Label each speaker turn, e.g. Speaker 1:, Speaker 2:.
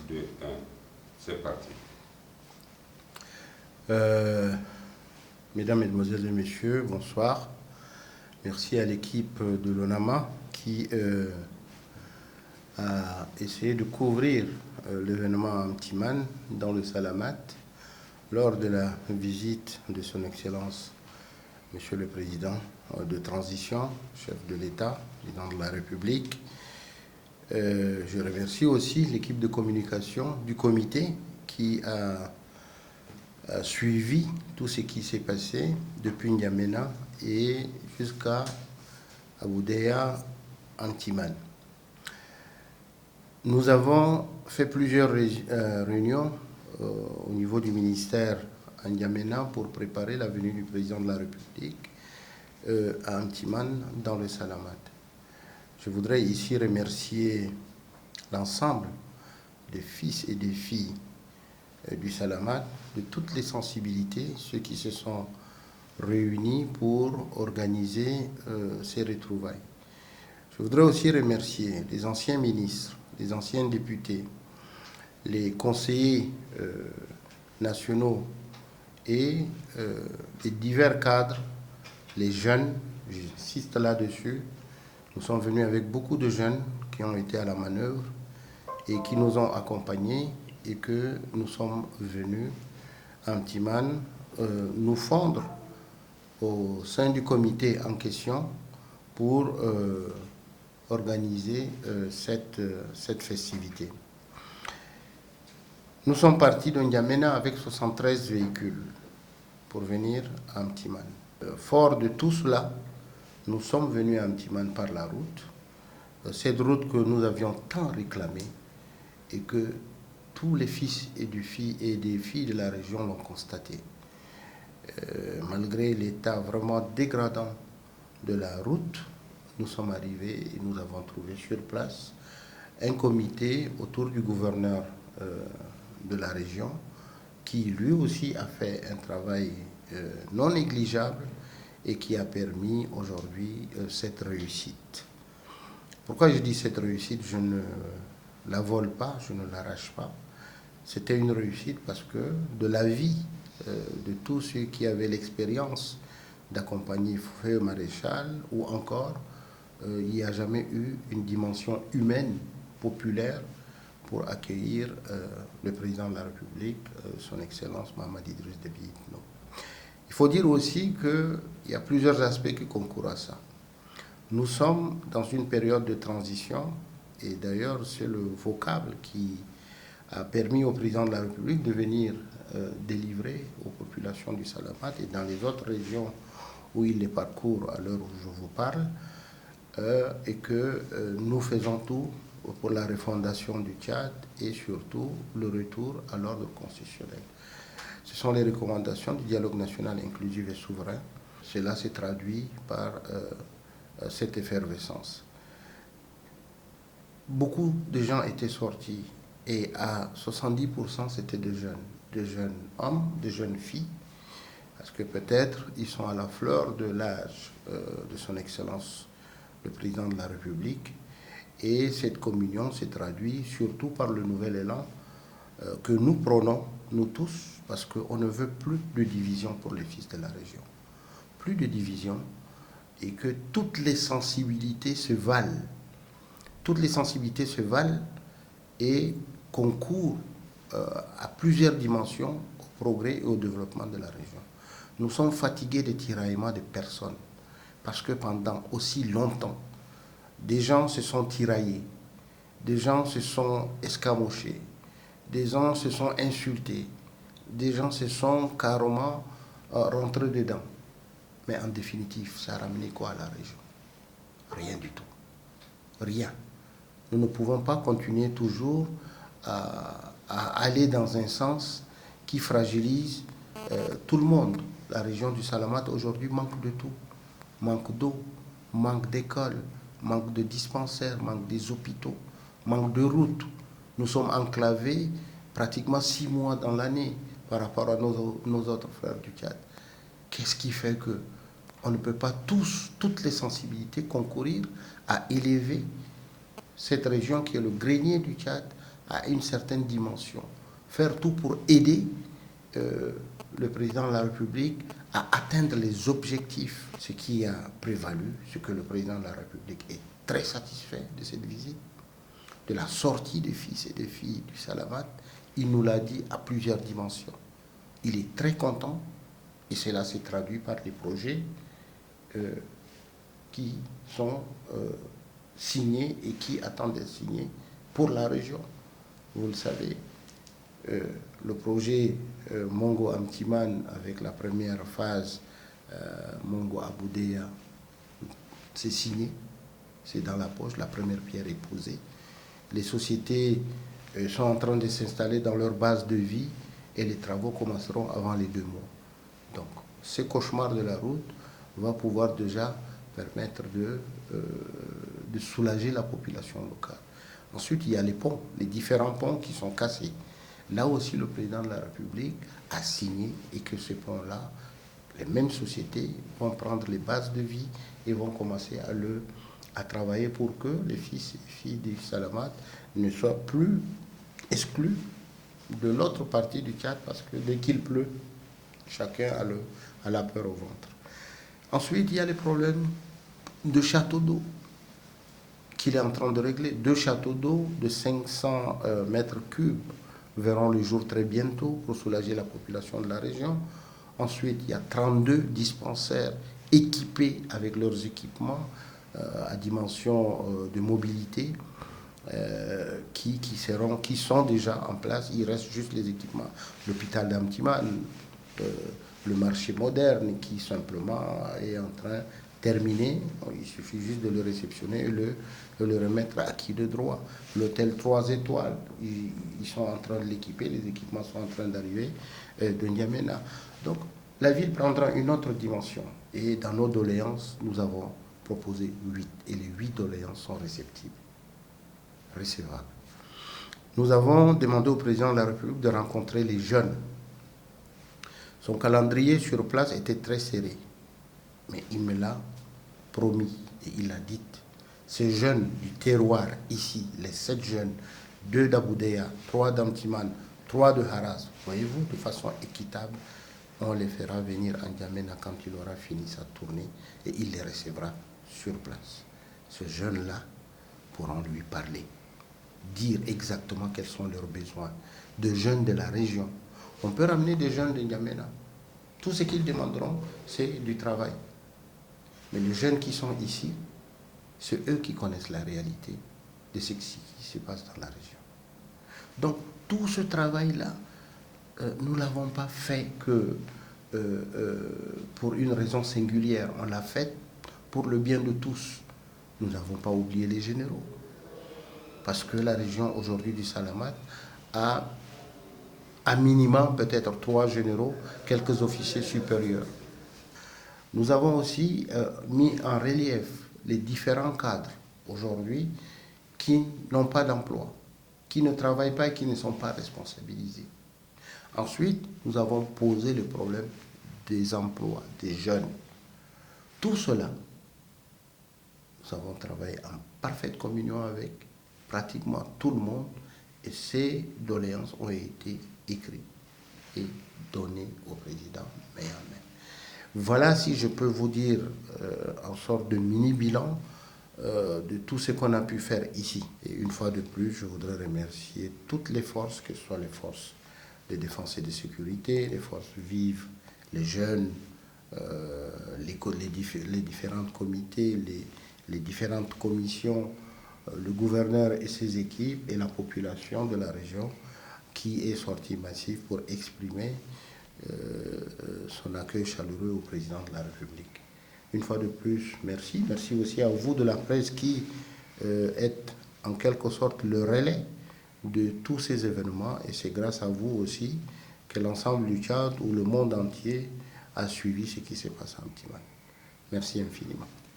Speaker 1: 2, 1. C'est parti.
Speaker 2: Mesdames, Mesdemoiselles et Messieurs, bonsoir. Merci à l'équipe de l'ONAMA qui a essayé de couvrir l'événement à Mtimane dans le Salamat lors de la visite de son Excellence, Monsieur le Président de transition, chef de l'État, président de la République. Je remercie aussi l'équipe de communication du comité qui a suivi tout ce qui s'est passé depuis N'Djamena et jusqu'à Aboudéa, Mtimane. Nous avons fait plusieurs réunions au niveau du ministère à N'Djamena pour préparer la venue du président de la République à Mtimane dans le Salamat. Je voudrais ici remercier l'ensemble des fils et des filles du Salamat, de toutes les sensibilités, ceux qui se sont réunis pour organiser ces retrouvailles. Je voudrais aussi remercier les anciens ministres, les anciens députés, les conseillers nationaux et les divers cadres, les jeunes, j'insiste là-dessus. Nous sommes venus avec beaucoup de jeunes qui ont été à la manœuvre et qui nous ont accompagnés et que nous sommes venus à Mtimane nous fondre au sein du comité en question pour organiser cette festivité. Nous sommes partis de N'Djamena avec 73 véhicules pour venir à Mtimane. Fort de tout cela, nous sommes venus à Mtimane par la route, cette route que nous avions tant réclamée et que tous les fils et des filles de la région l'ont constaté. Malgré l'état vraiment dégradant de la route, nous sommes arrivés et nous avons trouvé sur place un comité autour du gouverneur de la région qui lui aussi a fait un travail non négligeable et qui a permis aujourd'hui cette réussite. Pourquoi je dis cette réussite? Je ne la vole pas, je ne l'arrache pas. C'était une réussite parce que de la vie de tous ceux qui avaient l'expérience d'accompagner Feu Maréchal ou encore il n'y a jamais eu une dimension humaine, populaire pour accueillir le président de la République, son Excellence Mahamadou Idriss Déby Itno. Il faut dire aussi qu'il y a plusieurs aspects qui concourent à ça. Nous sommes dans une période de transition et d'ailleurs c'est le vocable qui a permis au président de la République de venir délivrer aux populations du Salamat et dans les autres régions où il les parcourt à l'heure où je vous parle et que nous faisons tout pour la refondation du Tchad et surtout le retour à l'ordre constitutionnel. Ce sont les recommandations du dialogue national inclusif et souverain. Cela s'est traduit par cette effervescence. Beaucoup de gens étaient sortis et à 70% c'était de jeunes hommes, de jeunes filles, parce que peut-être ils sont à la fleur de l'âge de son Excellence le Président de la République. Et cette communion s'est traduite surtout par le nouvel élan que nous prônons, nous tous, parce qu'on ne veut plus de division pour les fils de la région. Plus de division et que toutes les sensibilités se valent. Toutes les sensibilités se valent et concourent à plusieurs dimensions au progrès et au développement de la région. Nous sommes fatigués des tiraillements de personnes parce que pendant aussi longtemps, des gens se sont tiraillés, des gens se sont escamochés, des gens se sont insultés, des gens se sont carrément rentrés dedans. Mais en définitive, ça a ramené quoi à la région? Rien du tout. Rien. Nous ne pouvons pas continuer toujours à aller dans un sens qui fragilise tout le monde. La région du Salamat aujourd'hui manque de tout. Manque d'eau, manque d'écoles, manque de dispensaires, manque des hôpitaux, manque de routes. Nous sommes enclavés pratiquement 6 mois dans l'année par rapport à nos autres frères du Tchad. Qu'est-ce qui fait qu'on ne peut pas toutes les sensibilités concourir à élever cette région qui est le grenier du Tchad à une certaine dimension, faire tout pour aider le président de la République à atteindre les objectifs. Ce qui a prévalu, c'est que le président de la République est très satisfait de cette visite, de la sortie des fils et des filles du Salamat. Il nous l'a dit à plusieurs dimensions. Il est très content et cela s'est traduit par des projets qui sont signés et qui attendent d'être signés pour la région. Vous le savez, le projet Mongo Amtiman avec la première phase Mongo Aboudéa, c'est signé, c'est dans la poche, la première pierre est posée. Les sociétés sont en train de s'installer dans leur base de vie et les travaux commenceront avant les 2 mois. Donc, ce cauchemar de la route va pouvoir déjà permettre de soulager la population locale. Ensuite, il y a les ponts, les différents ponts qui sont cassés. Là aussi, le président de la République a signé et que ces ponts-là, les mêmes sociétés vont prendre les bases de vie et vont commencer à travailler pour que les fils et filles du Salamat ne soient plus exclus de l'autre partie du Tchad parce que dès qu'il pleut, chacun a la peur au ventre. Ensuite, il y a les problèmes de châteaux d'eau qu'il est en train de régler. 2 châteaux d'eau de 500 mètres cubes verront le jour très bientôt pour soulager la population de la région. Ensuite, il y a 32 dispensaires équipés avec leurs équipements à dimension de mobilité qui sont déjà en place. Il reste juste les équipements. L'hôpital d'Amtiman, le marché moderne qui simplement est en train de terminer. Il suffit juste de le réceptionner et le remettre à acquis de droit. L'hôtel 3 étoiles, ils sont en train de l'équiper, les équipements sont en train d'arriver de N'Djamena. Donc la ville prendra une autre dimension. Et dans nos doléances, nous avons proposé 8. Et les 8 doléances sont réceptibles, recevables. Nous avons demandé au président de la République de rencontrer les jeunes. Son calendrier sur place était très serré. Mais il me l'a promis et il l'a dit. Ces jeunes du terroir ici, les 7 jeunes, 2 d'Aboudéa, 3 d'Amtiman, 3 de Haras, voyez-vous, de façon équitable, on les fera venir à N'Djamena quand il aura fini sa tournée et il les recevra sur place. Ces jeunes-là pourront lui parler, dire exactement quels sont leurs besoins. De jeunes de la région. On peut ramener des jeunes de N'Djamena. Tout ce qu'ils demanderont, c'est du travail. Mais les jeunes qui sont ici, c'est eux qui connaissent la réalité de ce qui se passe dans la région. Donc, tout ce travail-là, nous ne l'avons pas fait que pour une raison singulière. On l'a fait pour le bien de tous. Nous n'avons pas oublié les généraux. Parce que la région aujourd'hui du Salamat a à minimum peut-être 3 généraux, quelques officiers supérieurs. Nous avons aussi mis en relief les différents cadres aujourd'hui qui n'ont pas d'emploi, qui ne travaillent pas et qui ne sont pas responsabilisés. Ensuite, nous avons posé le problème des emplois, des jeunes. Tout cela, nous avons travaillé en parfaite communion avec pratiquement tout le monde et ces doléances ont été écrites et données au président main en main. Voilà, si je peux vous dire, en sorte de mini-bilan de tout ce qu'on a pu faire ici. Et une fois de plus, je voudrais remercier toutes les forces, que ce soit les forces de défense et de sécurité, les forces vives, les jeunes, les différents comités, les différentes commissions, le gouverneur et ses équipes et la population de la région qui est sortie massive pour exprimer son accueil chaleureux au président de la République. Une fois de plus, merci. Merci aussi à vous de la presse qui êtes en quelque sorte le relais de tous ces événements et c'est grâce à vous aussi que l'ensemble du Tchad ou le monde entier a suivi ce qui s'est passé en N'Djamena. Merci infiniment.